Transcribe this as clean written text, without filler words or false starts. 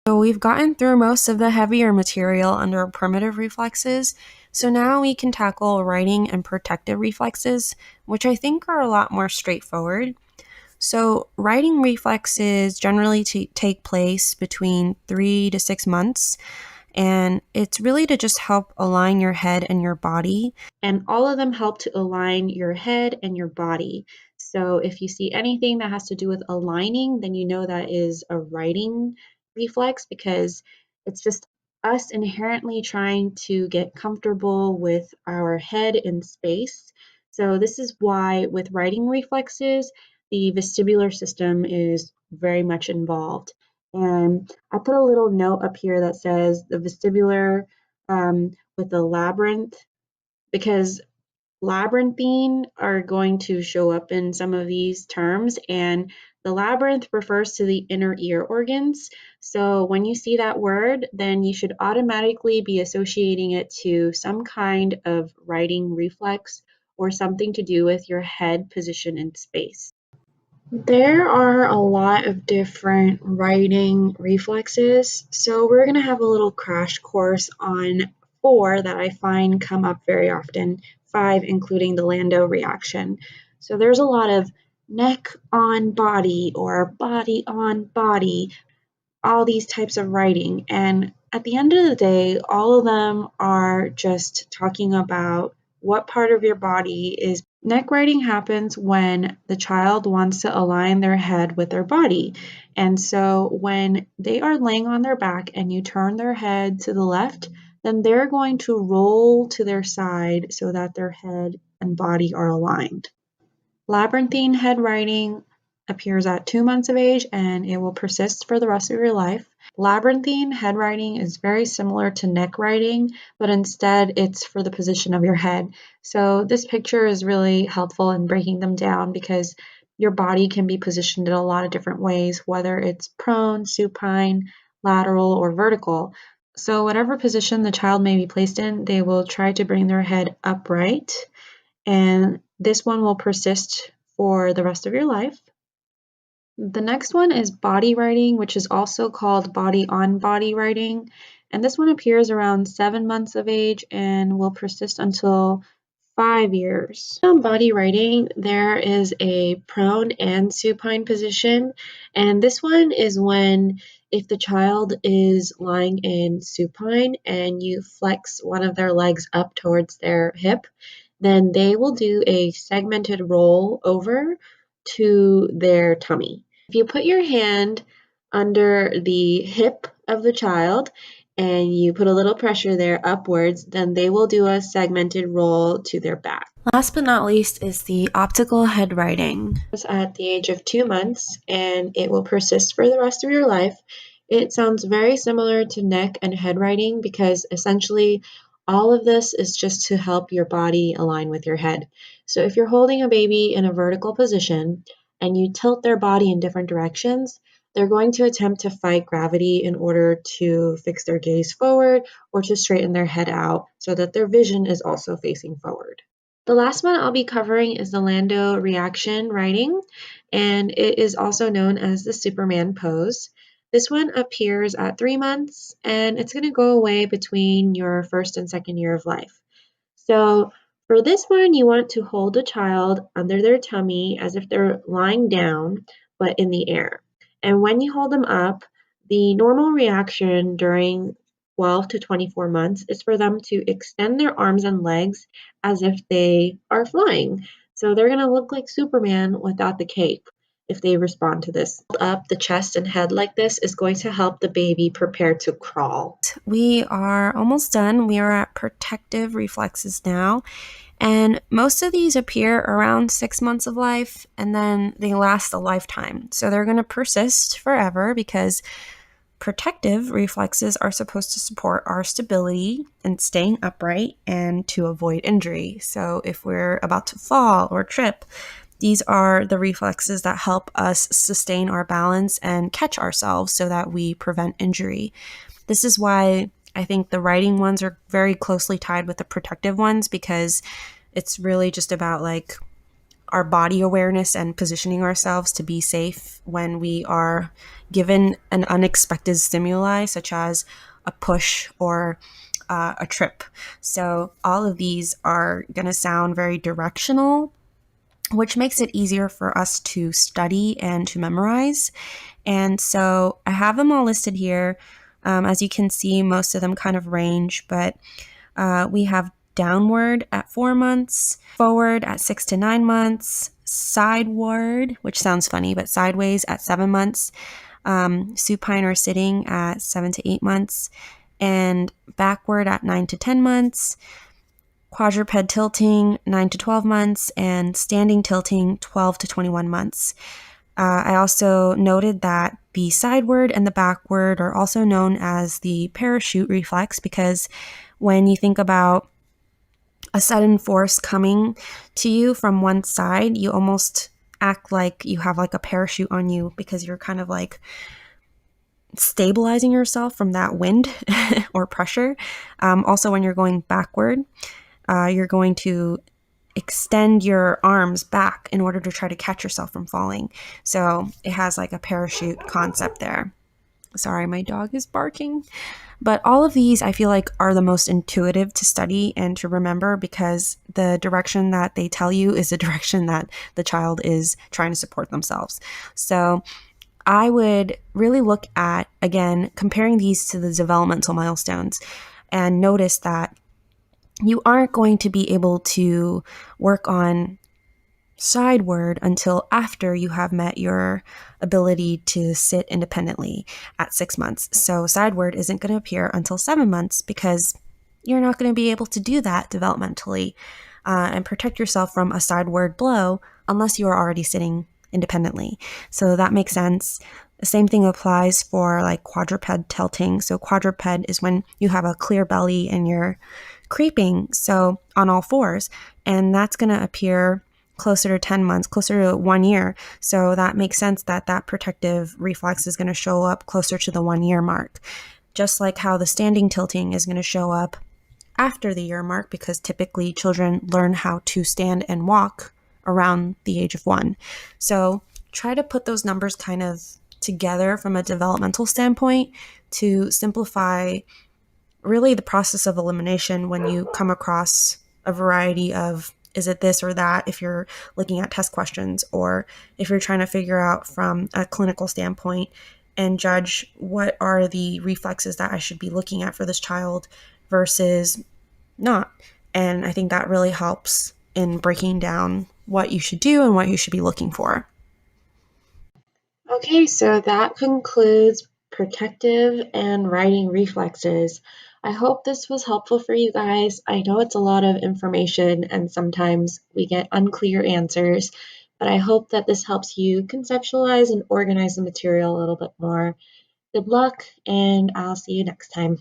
So we've gotten through most of the heavier material under primitive reflexes, so now we can tackle writing and protective reflexes, which I think are a lot more straightforward. So, writing reflexes generally take place between 3 to 6 months, and it's really to just help align your head and your body. And all of them help to align your head and your body. So, if you see anything that has to do with aligning, then you know that is a writing reflex because it's just us inherently trying to get comfortable with our head in space. So, this is why with writing reflexes, the vestibular system is very much involved. And I put a little note up here that says the vestibular with the labyrinth because labyrinthine are going to show up in some of these terms, and the labyrinth refers to the inner ear organs. So when you see that word, then you should automatically be associating it to some kind of writing reflex or something to do with your head position in space. There are a lot of different writing reflexes, so we're going to have a little crash course on four that I find come up very often, five including the Landau reaction. So there's a lot of neck on body or body on body, all these types of writing. And at the end of the day, all of them are just talking about what part of your body is. Neck writing happens when the child wants to align their head with their body. And so when they are laying on their back and you turn their head to the left, then they're going to roll to their side so that their head and body are aligned. Labyrinthine head writing appears at 2 months of age and it will persist for the rest of your life. Labyrinthine head writing is very similar to neck writing, but instead it's for the position of your head. So this picture is really helpful in breaking them down because your body can be positioned in a lot of different ways, whether it's prone, supine, lateral, or vertical. So whatever position the child may be placed in, they will try to bring their head upright, and this one will persist for the rest of your life. The next one is body writing, which is also called body on body writing, and this one appears around 7 months of age and will persist until 5 years. On body writing, there is a prone and supine position, and this one is when if the child is lying in supine and you flex one of their legs up towards their hip, then they will do a segmented roll over to their tummy. If you put your hand under the hip of the child and you put a little pressure there upwards, then they will do a segmented roll to their back. Last but not least is the optical head writing. It's at the age of 2 months and it will persist for the rest of your life. It sounds very similar to neck and head writing because essentially all of this is just to help your body align with your head. So if you're holding a baby in a vertical position and you tilt their body in different directions, they're going to attempt to fight gravity in order to fix their gaze forward or to straighten their head out so that their vision is also facing forward. The last one I'll be covering is the Landau reaction writing, and it is also known as the Superman pose. This one appears at 3 months, and it's going to go away between your first and second year of life. So for this one, you want to hold a child under their tummy as if they're lying down, but in the air. And when you hold them up, the normal reaction during 12 to 24 months is for them to extend their arms and legs as if they are flying. So they're going to look like Superman without the cape if they respond to this. Hold up the chest and head like this is going to help the baby prepare to crawl. We are almost done. We are at protective reflexes now. And most of these appear around 6 months of life and then they last a lifetime. So they're going to persist forever because protective reflexes are supposed to support our stability and staying upright and to avoid injury. So if we're about to fall or trip, these are the reflexes that help us sustain our balance and catch ourselves so that we prevent injury. This is why I think the writing ones are very closely tied with the protective ones because it's really just about like our body awareness and positioning ourselves to be safe when we are given an unexpected stimuli, such as a push or a trip. So, all of these are going to sound very directional, which makes it easier for us to study and to memorize. And so I have them all listed here. As you can see, most of them kind of range, but we have downward at 4 months, forward at 6 to 9 months, sideward, which sounds funny, but sideways at 7 months, supine or sitting at 7 to 8 months, and backward at 9 to 10 months, quadruped tilting 9 to 12 months, and standing tilting 12 to 21 months. I also noted that the sideward and the backward are also known as the parachute reflex because when you think about a sudden force coming to you from one side, you almost act like you have like a parachute on you because you're kind of like stabilizing yourself from that wind or pressure. Also, when you're going backward, you're going to extend your arms back in order to try to catch yourself from falling. So it has like a parachute concept there. Sorry, my dog is barking. But all of these I feel like are the most intuitive to study and to remember because the direction that they tell you is the direction that the child is trying to support themselves. So I would really look at, again, comparing these to the developmental milestones and notice that you aren't going to be able to work on sideward until after you have met your ability to sit independently at 6 months. So sideward isn't going to appear until 7 months because you're not going to be able to do that developmentally and protect yourself from a sideward blow unless you are already sitting independently. So that makes sense. The same thing applies for like quadruped tilting. So quadruped is when you have a clear belly and you're creeping, so on all fours, and that's going to appear closer to 10 months, closer to 1 year. So that makes sense that that protective reflex is going to show up closer to the 1 year mark. Just like how the standing tilting is going to show up after the year mark because typically children learn how to stand and walk around the age of 1. So try to put those numbers kind of together from a developmental standpoint to simplify really the process of elimination when you come across a variety of is it this or that if you're looking at test questions or if you're trying to figure out from a clinical standpoint and judge what are the reflexes that I should be looking at for this child versus not. And I think that really helps in breaking down what you should do and what you should be looking for. Okay, so that concludes protective and writing reflexes. I hope this was helpful for you guys. I know it's a lot of information and sometimes we get unclear answers, but I hope that this helps you conceptualize and organize the material a little bit more. Good luck, and I'll see you next time.